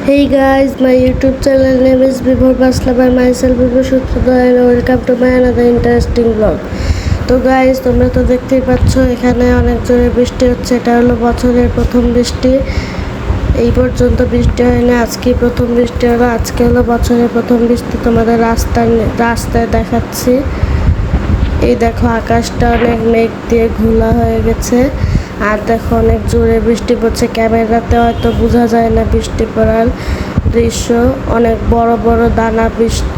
Hey guys, my YouTube channel name is Vibhor Basla by myself Vibhor Sutroda and welcome to my another interesting vlog. তো guys তোমরা তো দেখতেই পাচ্ছ এখানে অনেক জোরে বৃষ্টি হচ্ছে। এটা হলো বছরের প্রথম বৃষ্টি। এই পর্যন্ত বৃষ্টি হয় না, আজকেই প্রথম বৃষ্টি হলো। আজকে হলো বছরের প্রথম বৃষ্টি। তোমাদের রাস্তায় দেখাচ্ছি। এই দেখো আকাশটা অনেক মেঘ দিয়ে ঘোলা হয়ে গেছে, আর দেখো অনেক জোরে বৃষ্টি পড়ছে। ক্যামেরাতে হয়তো বোঝা যায় না বৃষ্টি পড়ার দৃশ্য। অনেক বড় বড় দানা বৃষ্টি,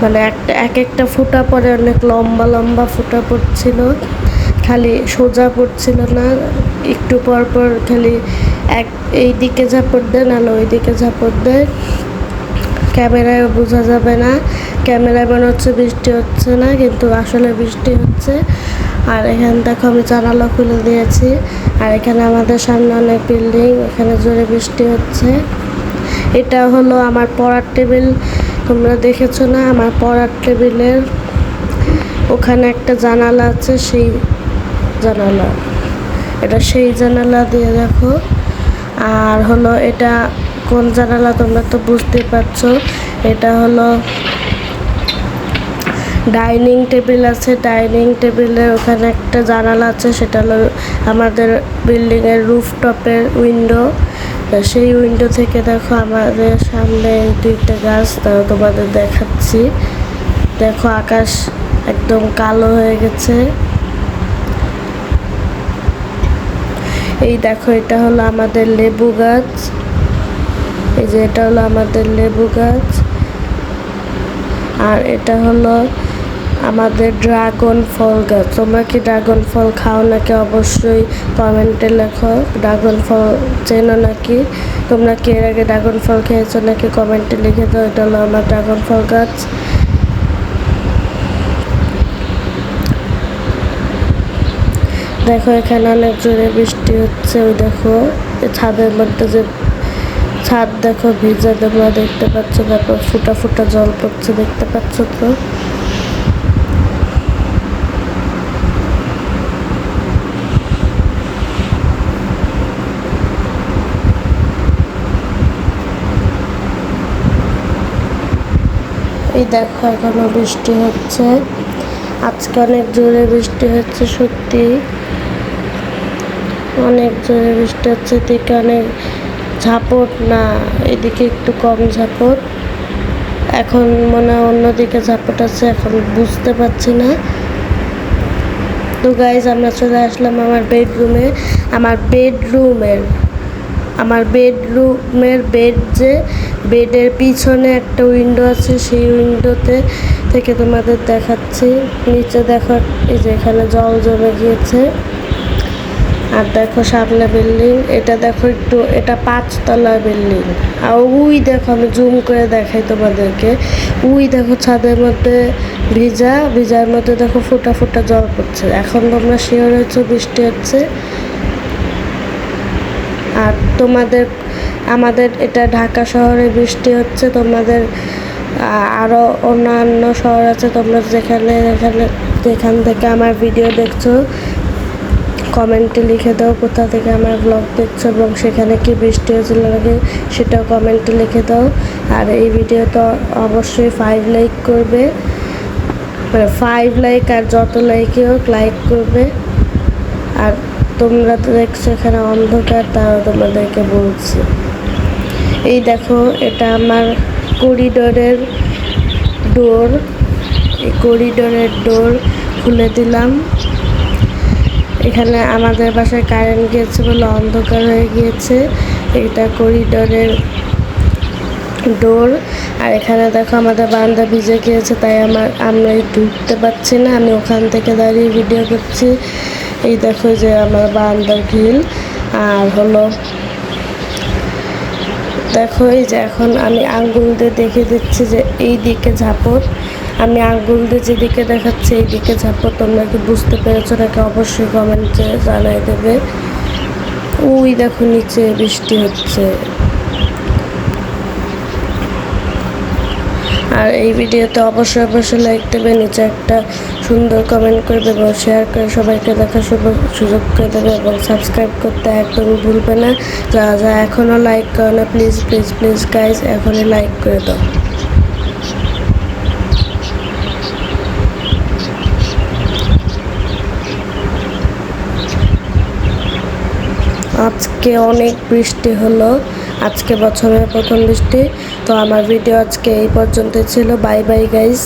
মানে এক একটা ফোঁটা পরে অনেক লম্বা লম্বা ফোঁটা পড়ছিল, খালি সোজা পড়ছিল না, একটু পর পর খালি এই দিকে ঝাপট দেয় নাহলে ওই দিকে ঝাপট দেয়। ক্যামেরায় বোঝা যাবে না, ক্যামেরায় মনে হচ্ছে বৃষ্টি হচ্ছে না, কিন্তু আসলে বৃষ্টি হচ্ছে। আর এখানে দেখো আমি জানালা খুলে দিয়েছি, আর এখানে আমাদের সামনে অনেক বিল্ডিং, এখানে জোরে বৃষ্টি হচ্ছে। এটা হলো আমার পড়ার টেবিল, তোমরা দেখেছো না? আমার পড়ার টেবিলের ওখানে একটা জানালা আছে, সেই জানালা, এটা সেই জানালা দিয়ে দেখো। আর হলো এটা কোন জানালা তোমরা তো বুঝতে পারছো। এটা হলো ডাইনিং টেবিল আছে, ডাইনিং টেবিলের ওখানে একটা জানালা আছে, সেটা হলো আমাদের বিল্ডিংয়ের রুফটপের উইন্ডো। সেই উইন্ডো থেকে দেখো আমাদের সামনে দুইটা গাছ, তোমাদের দেখাচ্ছি। দেখো আকাশ একদম কালো হয়ে গেছে। এই দেখো এটা হলো আমাদের লেবু গাছ, এই যে এটা হলো আমাদের লেবু গাছ। আর এটা হলো আমাদের ড্রাগন ফল গাছ। তোমরা কি ড্রাগন ফল খাও নাকি অবশ্যই কমেন্টে লেখো। ড্রাগন ফল চেনো নাকি, তোমরা কি এর আগে ড্রাগন ফল খেয়েছো নাকি কমেন্টে লিখে দাও। এটা হলো আমার ড্রাগন ফল গাছ। দেখো এখানে অনেক জোরে বৃষ্টি হচ্ছে। ওই দেখো ছাদের মধ্যে যে ছাদ দেখো ভিজা, তোমরা দেখতে পাচ্ছ। তারপর ফুটা ফুটা জল পড়ছে, দেখতে পাচ্ছ তো। এই দেখো এখনো বৃষ্টি হচ্ছে, আজকে অনেক জোরে বৃষ্টি হচ্ছে, সত্যি অনেক জোরে বৃষ্টি হচ্ছে। এদিকে অনেক ঝাপট না, এদিকে একটু কম ঝাপট। এখন মনে হয় অন্যদিকে ঝাপট আছে, এখন বুঝতে পারছি না। তো গাইজ আমরা চলে আসলাম আমার বেডরুমে। আমার বেডরুমের বেডের পিছনে একটা উইন্ডো আছে, সেই উইন্ডোতে থেকে তোমাদের দেখাচ্ছি। নিচে দেখো এই যে এখানে জল জমে গিয়েছে। আর দেখো সামনে বিল্ডিং, এটা দেখো একটু, এটা 5 তলা বিল্ডিং। আর ওই দেখো আমি জুম করে দেখাই তোমাদেরকে, ওই দেখো ছাদের মধ্যে ভিজার মধ্যে দেখো ফোঁটা ফোঁটা জল পড়ছে। এখন তোমরা শিওর হয়েছো বৃষ্টি হচ্ছে। আর আমাদের এটা ঢাকা শহরে বৃষ্টি হচ্ছে। তোমাদের আরও অন্যান্য শহর আছে, তোমরা যেখান থেকে আমার ভিডিও দেখছো কমেন্টে লিখে দাও কোথা থেকে আমার ব্লগ দেখছো এবং সেখানে কি বৃষ্টি হয়েছিল নাকি সেটাও কমেন্টে লিখে দাও। আর এই ভিডিও তো অবশ্যই 5 লাইক করবে, 5 লাইক, আর যত লাইকই হোক লাইক করবে। আর তোমরা তো দেখছো এখানে অন্ধকার, তাও তোমাদেরকে বলছি। এই দেখো এটা আমার করিডোরের ডোর, এই করিডোরের ডোর খুলে দিলাম। এখানে আমাদের বাসায় কারেন্ট গিয়েছে বলে অন্ধকার হয়ে গিয়েছে। এটা করিডোরের ডোর। আর এখানে দেখো আমাদের বারান্দা ভিজে গিয়েছে, তাই আমরা ঢুকতে পারছি না, আমি ওখান থেকে দাঁড়িয়ে ভিডিও করছি। এই দেখো যে আমার বারান্দার গ্রিল। আর হলো দেখো এই যে এখন আমি আঙ্গুল দিয়ে দেখে দিচ্ছি যে এই দিকে ঝাপট, আমি আঙ্গুল দিয়ে যেদিকে দেখাচ্ছি এই দিকে ঝাপট। তোমরা কি বুঝতে পেরেছো নাকি অবশ্যই কমেন্টে জানাই দেবে। ওই দেখো নিচে বৃষ্টি হচ্ছে। আর এই ভিডিওতে অবশ্যই লাইক দেবে, নিচে একটা সুন্দর কমেন্ট করবে এবং শেয়ার করে সবাইকে দেখার সুযোগ করে দেবে এবং সাবস্ক্রাইব করতে একদমই ভুলবে না। যারা এখনও লাইক করে না, প্লিজ গাইজ এখনই লাইক করে দাও। আজকে অনেক বৃষ্টি হলো, আজকে বছরের প্রথম বৃষ্টি। তো আমার ভিডিও আজকে এই পর্যন্ত ছিল। Bye bye guys.